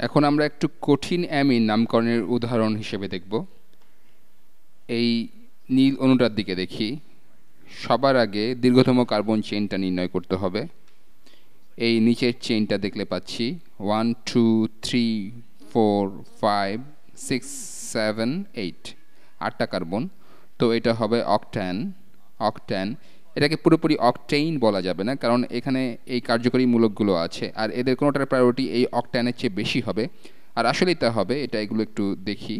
এখন আমরা একটু কঠিন অ্যামিন নামকরণের উদাহরণ হিসেবে দেখব। এই নীল অণুটার দিকে দেখি। সবার আগে দীর্ঘতম কার্বন চেইনটা নির্ণয় করতে হবে। এই নিচের চেইনটা দেখলে পাচ্ছি 1 2 3 4 5 6 7 8 আটটা কার্বন। তো এটা হবে অক্ট্যান। অক্ট্যান এটাকে পুরোপুরি অক্টেইন বলা যাবে না, কারণ এখানে এই কার্যকরী মূলকগুলো আছে আর এদের কোনোটার প্রায়োরিটি এই অক্ট্যানের চেয়ে বেশি হবে। আর আসলেই তা হবে, এটা এগুলো একটু দেখি।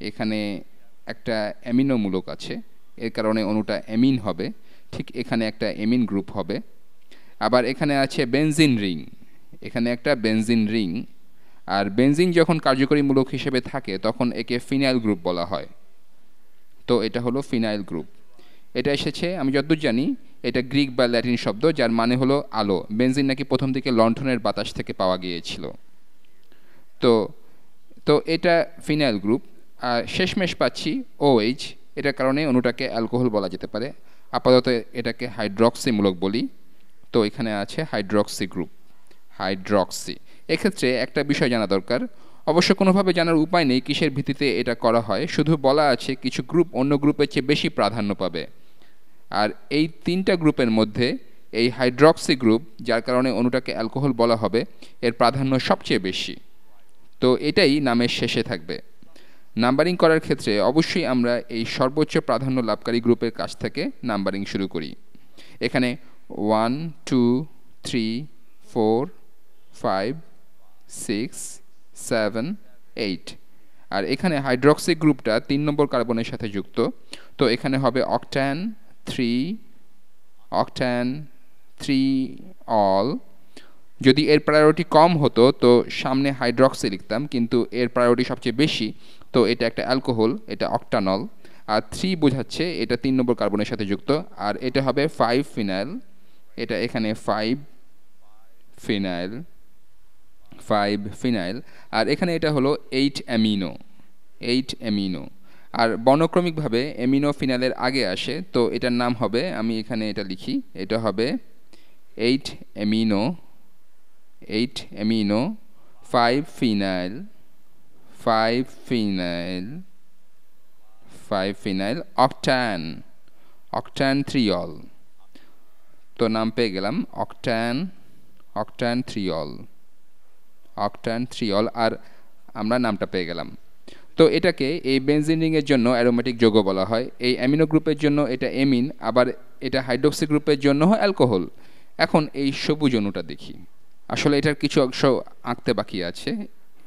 এখানে একটা অ্যামিনো মূলক আছে, এর কারণে অণুটা অ্যামিন হবে। ঠিক এখানে একটা অ্যামিন গ্রুপ হবে। আবার এখানে আছে বেনজিন রিং, এখানে একটা বেনজিন রিং। আর বেনজিন যখন কার্যকরী মূলক হিসেবে থাকে তখন একে ফিনাইল গ্রুপ বলা হয়। তো এটা হলো ফিনাইল গ্রুপ। এটা এসেছে, আমি যতদূর জানি, এটা গ্রিক বা ল্যাটিন শব্দ যার মানে হলো আলো। বেনজিন নাকি প্রথম দিকে লণ্ঠনের বাতাস থেকে পাওয়া গিয়েছিল। তো তো এটা ফিনাইল গ্রুপ। আর শেষমেশ পাচ্ছি OH, এটার কারণে অণুটাকে অ্যালকোহল বলা যেতে পারে। আপাতত এটাকে হাইড্রক্সি মূলক বলি। তো এখানে আছে হাইড্রক্সি গ্রুপ, হাইড্রক্সি। এক্ষেত্রে একটা বিষয় জানা দরকার, অবশ্য কোনোভাবে জানার উপায় নেই কিসের ভিত্তিতে এটা করা হয়, শুধু বলা আছে কিছু গ্রুপ অন্য গ্রুপের চেয়ে বেশি প্রাধান্য পাবে। আর এই তিনটা গ্রুপের মধ্যে এই হাইড্রক্সি গ্রুপ, যার কারণে অণুটাকে অ্যালকোহল বলা হবে, এর প্রাধান্য সবচেয়ে বেশি। তো এটাই নামের শেষে থাকবে। নাম্বারিং করার ক্ষেত্রে অবশ্যই আমরা এই সর্বোচ্চ প্রাধান্য লাভকারী গ্রুপের কাছ থেকে নাম্বারিং শুরু করি। এখানে 1 2 3 4 5 6 7 8। আর এখানে হাইড্রক্সি গ্রুপটা 3 নম্বর কার্বনের সাথে যুক্ত। তো এখানে হবে অক্ট্যান 3, অক্ট্যান 3 অল। যদি এর প্রায়োরিটি কম হতো তো সামনে হাইড্রক্সি লিখতাম, কিন্তু এর প্রায়োরিটি সবচেয়ে বেশি, তো এটা একটা অ্যালকোহল, এটা অক্টানল। আর 3 বোঝাচ্ছে এটা 3 নম্বর কার্বনের সাথে যুক্ত। আর এটা হবে 5 ফিনাইল, এটা এখানে 5 ফিনাইল, 5 ফিনাইল। আর এখানে এটা হলো 8 অ্যামিনো, 8 অ্যামিনো। আর বর্ণক্রমিকভাবে অ্যামিনো ফিনাইলের আগে আসে, তো এটার নাম হবে, আমি এখানে এটা লিখি, এটা হবে 8 amino, 8 amino 5 phenyl, 5 phenyl, 5 phenyl octane, octane triol. তো নাম পেয়ে গেলাম অক্ট্যান, অক্ট্যান থ্রিঅল, অক্ট্যান থ্রিঅল। আর আমরা নামটা পেয়ে গেলাম। তো এটাকে এই বেনজিন রিংয়ের জন্য অ্যারোমেটিক যৌগ বলা হয়, এই অ্যামিনো গ্রুপের জন্য এটা এমিন, আবার এটা হাইড্রক্সি গ্রুপের জন্য অ্যালকোহল। এখন এই সবুজ অণুটা দেখি, আসলে এটার কিছু অংশ আঁকতে বাকি আছে।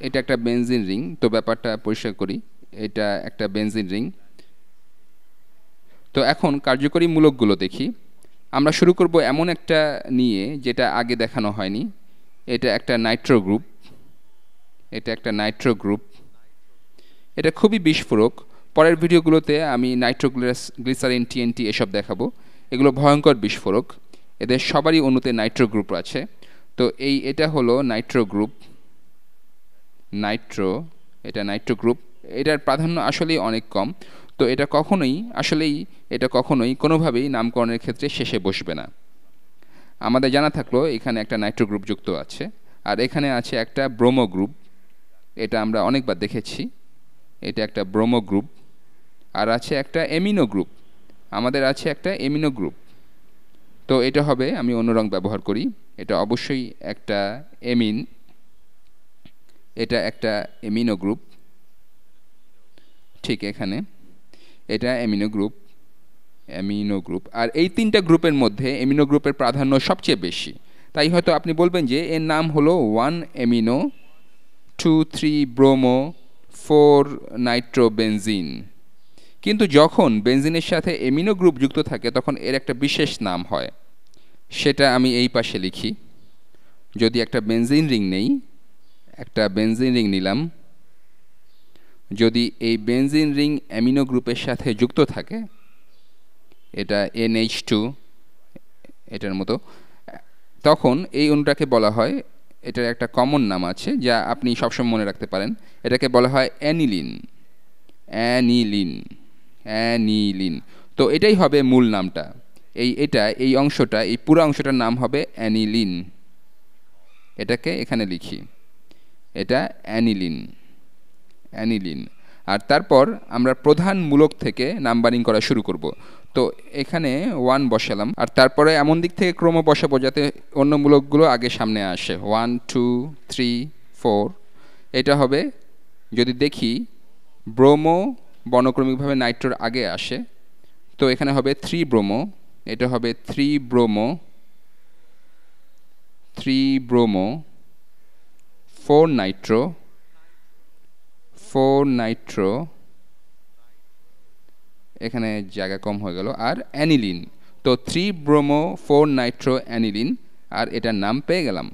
এটা একটা বেনজিন রিং, তো ব্যাপারটা পরিষ্কার করি। এটা একটা বেনজিন রিং। তো এখন কার্যকরী মূলকগুলো দেখি। আমরা শুরু করব এমন একটা নিয়ে যেটা আগে দেখানো হয়নি। এটা একটা নাইট্রো গ্রুপ, এটা একটা নাইট্রো গ্রুপ। এটা খুবই বিস্ফোরক। পরের ভিডিওগুলোতে আমি নাইট্রোগ্লিসারিন, TNT এসব দেখাবো। এগুলো ভয়ঙ্কর বিস্ফোরক। এদের সবারই অণুতে নাইট্রো গ্রুপ আছে। তো এটা হলো নাইট্রো গ্রুপ, নাইট্রো, এটা নাইট্রো গ্রুপ। এটার প্রাধান্য আসলেই অনেক কম। তো এটা কখনোই কোনোভাবেই নামকরণের ক্ষেত্রে শেষে বসবে না। আমাদের জানা থাকলো এখানে একটা নাইট্রো গ্রুপ যুক্ত আছে। আর এখানে আছে একটা ব্রোমো গ্রুপ, এটা আমরা অনেকবার দেখেছি, এটা একটা ব্রোমো গ্রুপ। আর আছে একটা এমিনো গ্রুপ, আমাদের আছে একটা এমিনো গ্রুপ। তো এটা হবে, আমি অন্য রং ব্যবহার করি, এটা অবশ্যই একটা এমিন, এটা একটা এমিনো গ্রুপ। ঠিক এখানে এটা এমিনো গ্রুপ, অ্যামিনো গ্রুপ। আর এই তিনটা গ্রুপের মধ্যে এমিনো গ্রুপের প্রাধান্য সবচেয়ে বেশি। তাই হয়তো আপনি বলবেন যে এর নাম হলো 1 অ্যামিনো, 2 3 ব্রোমো, 4 নাইট্রোবেনজিন। কিন্তু যখন বেনজিনের সাথে এমিনো গ্রুপ যুক্ত থাকে তখন এর একটা বিশেষ নাম হয়, সেটা আমি এই পাশে লিখি। যদি একটা বেনজিন রিং নেই, একটা বেনজিন রিং নিলাম, যদি এই বেনজিন রিং অ্যামিনো গ্রুপের সাথে যুক্ত থাকে, এটা NH2 এটার মতো, তখন এই অণুটাকে বলা হয়, এটার একটা কমন নাম আছে যা আপনি সবসময় মনে রাখতে পারেন, এটাকে বলা হয় অ্যানিলিন, অ্যানিলিন, অ্যানিলিন। তো এটাই হবে মূল নামটা। এই অংশটা, এই পুরো অংশটার নাম হবে অ্যানিলিন। এটাকে এখানে লিখি, এটা অ্যানিলিন, অ্যানিলিন। আর তারপর আমরা প্রধান মূলক থেকে নাম্বারিং করা শুরু করব। তো এখানে 1 বসালাম, আর তারপরে এমন দিক থেকে ক্রম বসাবো যাতে অন্য মূলকগুলো আগে সামনে আসে। 1 2 3 4। এটা হবে, যদি দেখি ব্রোমো বর্ণক্রমিকভাবে নাইট্রোর আগে আসে, তো এখানে হবে 3 ব্রোমো, এটা হবে 3 ব্রোমো, 3 ব্রোমো, 4 নাইট্রো, 4 নাইট্রো, এখানে জায়গা কম হয়ে গেল, আর অ্যানিলিন। তো 3 ব্রোমো 4 নাইট্রো অ্যানিলিন, আর এটার নাম পেয়ে গেলাম।